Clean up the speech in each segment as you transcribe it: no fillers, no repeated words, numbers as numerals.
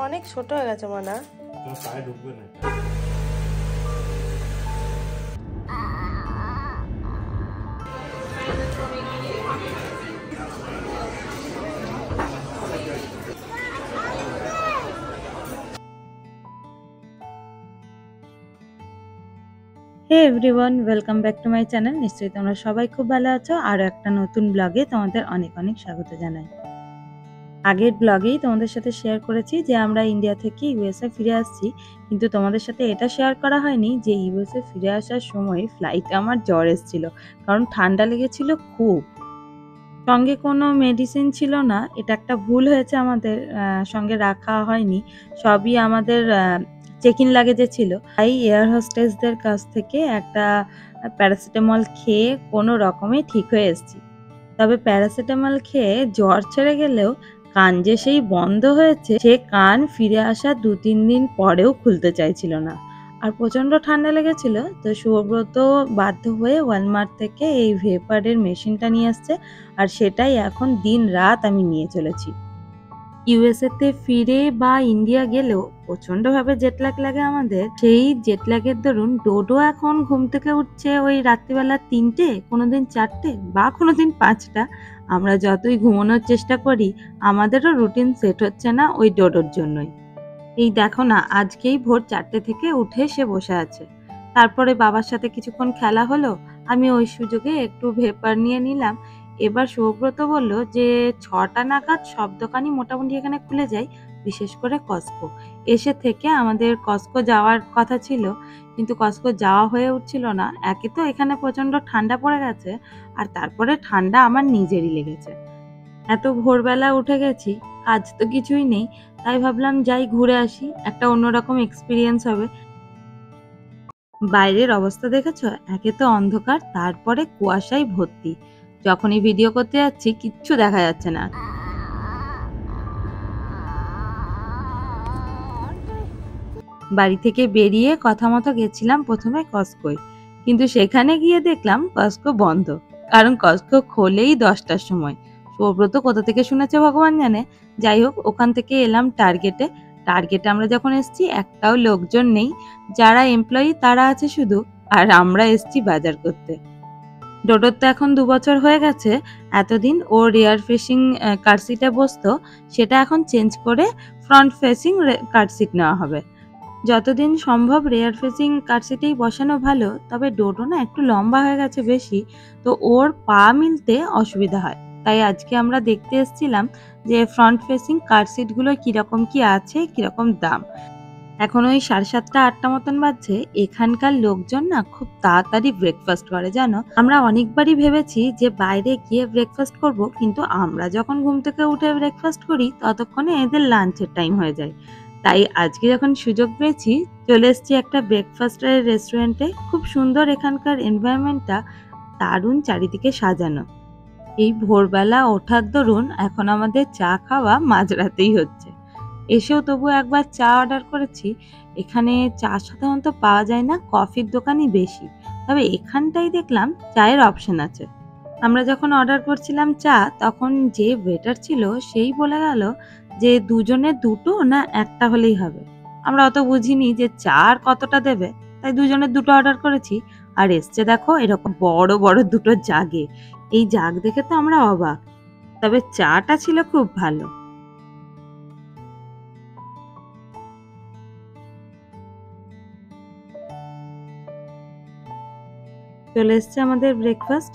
অনেক ছোট হয়ে গেছে মানা। তোমার পায়ে ঢুকবে না। Hey everyone, welcome back to my channel. নিশ্চয়ই তোমরা সবাই খুব ভালো আছো। আরও একটা নতুন ব্লগে তোমাদের অনেক অনেক স্বাগত জানাই। আগের ব্লগেই তোমাদের সাথে শেয়ার করেছি যে আমরা ইন্ডিয়া থেকে ইউএসএ ফিরে আসছি, কিন্তু তোমাদের সাথে এটা শেয়ার করা হয়নি যে ইউএসএ ফিরে আসার সময় ফ্লাইটে আমার জ্বর এসেছিল, কারণ ঠান্ডা লেগেছিল খুব। সঙ্গে কোনো মেডিসিন ছিল না, এটা একটা ভুল হয়েছে আমাদের, সঙ্গে রাখা হয়নি। সবই আমাদের চেক ইন লাগেজে ছিল। তাই এয়ার হোস্টেসদের কাছ থেকে একটা প্যারাসিটামল খেয়ে কোনো রকমে ঠিক হয়ে এসেছি। তবে প্যারাসিটামল খেয়ে জ্বর ছেড়ে গেলেও কান যে সেই বন্ধ হয়েছে, সে কান ফিরে আসা 2-3 দিন পরেও খুলতে চাইছিল না। আর প্রচণ্ড ঠান্ডা লেগেছিল, তো শুভব্রত বাধ্য হয়ে ওয়ালমার্ট থেকে এই ভেপারের মেশিনটা নিয়ে আসছে, আর সেটাই এখন দিন রাত আমি নিয়ে চলেছি। ইউএসএতে ফিরে বা ইন্ডিয়া গেলেও প্রচণ্ডভাবে জেটল্যাগ লাগে আমাদের। সেই জেটল্যাগের দরুন ডোডো এখন ঘুম থেকে উঠছে ওই রাত্রিবেলা 3টে, কোনোদিন 4টে বা কোনোদিন 5টা। আমরা যতই ঘুমানোর চেষ্টা করি, আমাদেরও রুটিন সেট হচ্ছে না ওই ডোডোর জন্যই। এই দেখো না, আজকেই ভোর 4টে থেকে উঠে সে বসে আছে। তারপরে বাবার সাথে কিছুক্ষণ খেলা হলো, আমি ওই সুযোগে একটু ভেপার নিয়ে নিলাম। এবার শুভব্রত বলল যে 6টা নাগাদ সব দোকানই মোটামুটি এখানে খুলে যায়, বিশেষ করে কস্কো। এসে থেকে আমাদের কস্কো যাওয়ার কথা ছিল, কিন্তু কস্কো যাওয়া হয়ে উঠছিল না। একে তো এখানে প্রচণ্ড ঠান্ডা পড়ে গেছে, আর তারপরে ঠান্ডা আমার নিজেরই লেগেছে। এত ভোরবেলা উঠে গেছি, কাজ তো কিছুই নেই, তাই ভাবলাম যাই ঘুরে আসি, একটা অন্যরকম এক্সপিরিয়েন্স হবে। বাইরের অবস্থা দেখেছো? একে তো অন্ধকার, তারপরে কুয়াশায় ভর্তি। যখনই ভিডিও করতে যাচ্ছি কিচ্ছু দেখা যাচ্ছে না। বাড়ি থেকে বেরিয়ে কথা মতো গেছিলাম প্রথমে কস্কোয়, কিন্তু সেখানে গিয়ে দেখলাম কস্কো বন্ধ, কারণ কস্কো খোলেই 10টার সময়। সৌব্রত কোথা থেকে শুনেছে ভগবান জানে। যাই হোক, ওখান থেকে এলাম টার্গেটে। টার্গেটে আমরা যখন এসছি একটাও লোকজন নেই, যারা এমপ্লয়ি তারা আছে শুধু, আর আমরা এসছি বাজার করতে। ডোডোর তো এখন 2 বছর হয়ে গেছে। এতদিন ও রিয়ার ফেসিং কার সিটে বসতো, সেটা এখন চেঞ্জ করে ফ্রন্ট ফেসিং কার সিট নেওয়া হবে। যতদিন সম্ভব রেয়ার ফেসিং কার সিটেই বসানো ভালো, তবে ডোডো না একটু লম্বা হয়ে গেছে বেশি, তো ওর পা মিলতে অসুবিধা হয়। তাই আজকে আমরা দেখতে এসেছিলাম যে ফ্রন্ট ফেসিং কার সিটগুলো কীরকম কি আছে, কীরকম দাম। এখন ওই 7:30-8টা মতন বাজছে। এখানকার লোকজন না খুব তাড়াতাড়ি ব্রেকফাস্ট করে, জানো। আমরা অনেকবারই ভেবেছি যে বাইরে গিয়ে ব্রেকফাস্ট করব, কিন্তু আমরা যখন ঘুম থেকে উঠে ব্রেকফাস্ট করি ততক্ষণে এদের লাঞ্চের টাইম হয়ে যায়। তাই আজকে যখন সুযোগ পেয়েছি, চলে এসেছি একটা ব্রেকফাস্টের রেস্টুরেন্টে। খুব সুন্দর এখানকার এনভায়রনমেন্টটা, দারুণ চারিদিকে সাজানো। এই ভোরবেলা ওঠার দরুন এখন আমাদের চা খাওয়া মাঝরাতেই হচ্ছে। এসেও তবু একবার চা অর্ডার করেছি। এখানে চা সাধারণত পাওয়া যায় না, কফির দোকানই বেশি, তবে এখানটাই দেখলাম চায়ের অপশন আছে। আমরা যখন অর্ডার করছিলাম চা, তখন যে ওয়েটার ছিল সেই বলে গেল যে 2জনের 2টো না একটা হলেই হবে। আমরা অত বুঝিনি যে চা আর কতটা দেবে, তাই 2জনের 2টো অর্ডার করেছি। আর এসছে দেখো এরকম বড় বড় 2টো জাগে। এই জাগ দেখে তো আমরা অবাক, তবে চাটা ছিল খুব ভালো। চলে এসছে আমাদের ব্রেকফাস্ট।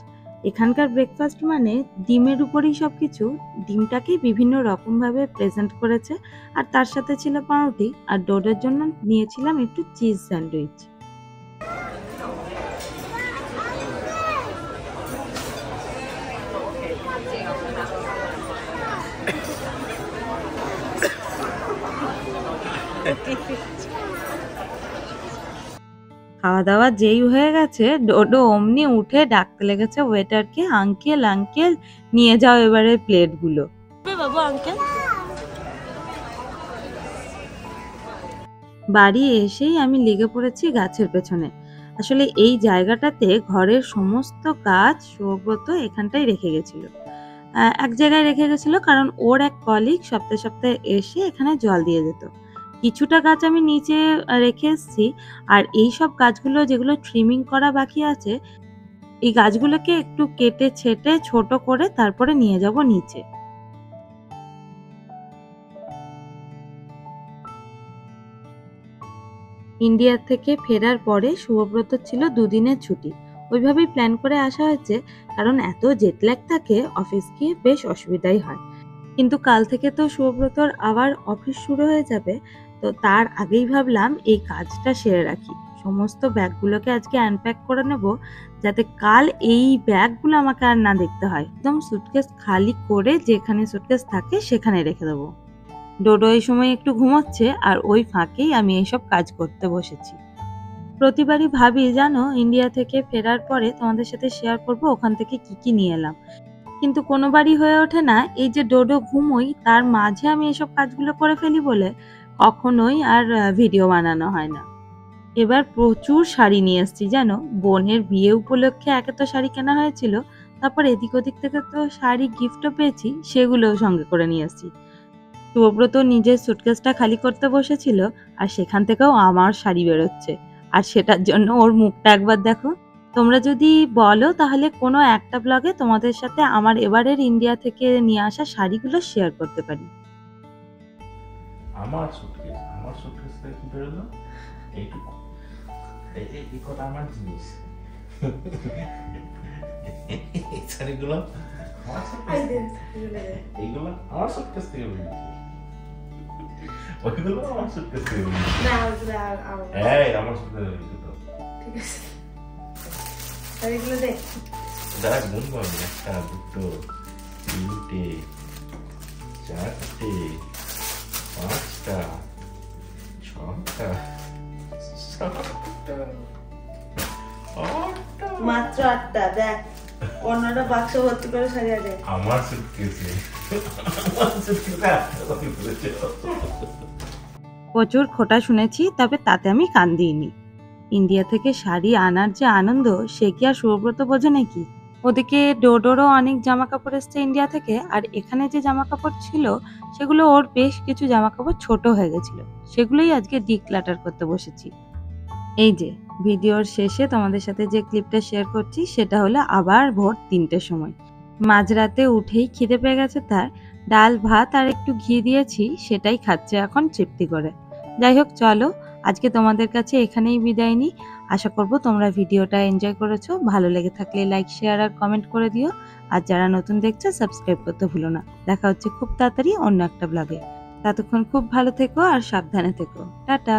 এখানকার ব্রেকফাস্ট মানে ডিমের উপরেই সবকিছু। ডিমটাকেই বিভিন্ন রকমভাবে প্রেজেন্ট করেছে, আর তার সাথে ছিল পাউরুটি, আর ডোডোর জন্য নিয়েছিলাম একটু চিজ স্যান্ডউইচ। খাওয়া দাওয়া যেই হয়ে গেছে, ডোডো অমনি উঠে ডাকতে লেগেছে ওয়েটারকে, আঙ্কেল আঙ্কেল নিয়ে যাও এবারে প্লেটগুলো। বাবু আঙ্কেল। বাড়ি এসেই আমি লেগে পড়েছি গাছের পেছনে। আসলে এই জায়গাটাতে ঘরের সমস্ত গাছ সৌব্রত এখানটাই রেখে গেছিল। এক জায়গায় রেখে গেছিল, কারণ ওর এক কলিগ সপ্তাহে সপ্তাহে এসে এখানে জল দিয়ে যেত। কিছুটা গাছ আমি নিচে রেখে এসেছি, আর এই সব গাছগুলো যেগুলো ট্রিমিং করা বাকি আছে, এই গাছগুলোকে একটু কেটে ছেটে ছোট করে তারপরে নিয়ে যাব নিচে। ইন্ডিয়া থেকে ফেরার পরে শুভব্রত ছিল দুদিনের ছুটি। ওইভাবেই প্ল্যান করে আসা হয়েছে, কারণ এত জেট ল্যাগ থাকে অফিস গিয়ে বেশ অসুবিধাই হয়। কিন্তু কাল থেকে তো শুভব্রতর আবার অফিস শুরু হয়ে যাবে, তো তার আগেই ভাবলাম এই কাজটা সেরে রাখি। সমস্ত ব্যাগগুলোকে আজকে আনপ্যাক করে নেব, যাতে কাল এই ব্যাগগুলো আমাকে আর না দেখতে হয়। একদম সুটকেস খালি করে যেখানে সুটকেস থাকে সেখানে রেখে দেবো। ডোডো এই সময় একটু ঘুমোচ্ছে, আর ওই ফাঁকেই আমি এইসব কাজ করতে বসেছি। প্রতিবারই ভাবি জানো, ইন্ডিয়া থেকে ফেরার পরে তোমাদের সাথে শেয়ার করব ওখান থেকে কি কি নিয়ে এলাম, কিন্তু কোনোবারই হয়ে ওঠে না। এই যে ডোডো ঘুমোই তার মাঝে আমি এসব কাজগুলো করে ফেলি বলে কখনোই আর ভিডিও বানানো হয় না। এবার প্রচুর শাড়ি নিয়ে এসেছি জানো, বোনের বিয়ে উপলক্ষে একে তো শাড়ি কেনা হয়েছিল, তারপর এদিক ওদিক থেকে তো শাড়ি গিফটও পেয়েছি, সেগুলোও সঙ্গে করে নিয়ে এসেছি। শুভব্রত নিজের সুটকেসটা খালি করতে বসেছিল, আর সেখান থেকেও আমার শাড়ি বেরোচ্ছে, আর সেটার জন্য ওর মুখটা একবার দেখো। তোমরা যদি বলো তাহলে কোনো একটা ব্লগে তোমাদের সাথে আমার এবারের ইন্ডিয়া থেকে নিয়ে আসা শাড়িগুলো শেয়ার করতে পারি। আমার সুটকেস থেকে কি বেরোলো? এইটুকু। এই কটা আমার জিনিস। এই শাড়িগুলো এইগুলো আমার সুটকেস থেকে বেরিয়েছে। ওইগুলো আমার সুটকেস থেকে বেরিয়েছে। এই আমার সুটকেস বেরিয়েছে তো। ঠিক আছে, শাড়িগুলো দেখ। দেখ গুনবো আমি, 1 2 3 4 5 6 মাত্র 8টা, দেখ 15টা বাক্স ভর্তি করে শাড়ি আছে আমার সুটকেসে। প্রচুর খোটা শুনেছি, তবে তাতে আমি কান দিইনি। ইন্ডিয়া থেকে শাড়ি আনার যে আনন্দ, সে কি আর শুভব্রত বোঝে নাকি? ওদিকে ডোডোরও অনেক জামা কাপড় এসছে ইন্ডিয়া থেকে, আর এখানে যে জামা কাপড় ছিল সেগুলো ওর বেশ কিছু জামা কাপড় ছোট হয়ে গেছিল, সেগুলোই আজকে ডিক্লাটার করতে বসেছি। এই যে ভিডিওর শেষে তোমাদের সাথে যে ক্লিপটা শেয়ার করছি, সেটা হলো আবার ভোর 3টের সময়। মাঝরাতে উঠেই খিদে পেয়ে গেছে তার, ডাল ভাত আর একটু ঘি দিয়েছি, সেটাই খাচ্ছে এখন তৃপ্তি করে। যাই হোক, চলো আজকে তোমাদের কাছে এখানেই বিদায় নিই। আশা করব তোমরা ভিডিওটা এনজয় করেছো। ভালো লেগে থাকলে লাইক, শেয়ার আর কমেন্ট করে দিও। আর যারা নতুন দেখছো সাবস্ক্রাইব করতে ভুলো না। দেখা হচ্ছে খুব তাড়াতাড়ি অন্য একটা ব্লগে। ততক্ষণ খুব ভালো থেকো আর সাবধানে থেকো। টাটা।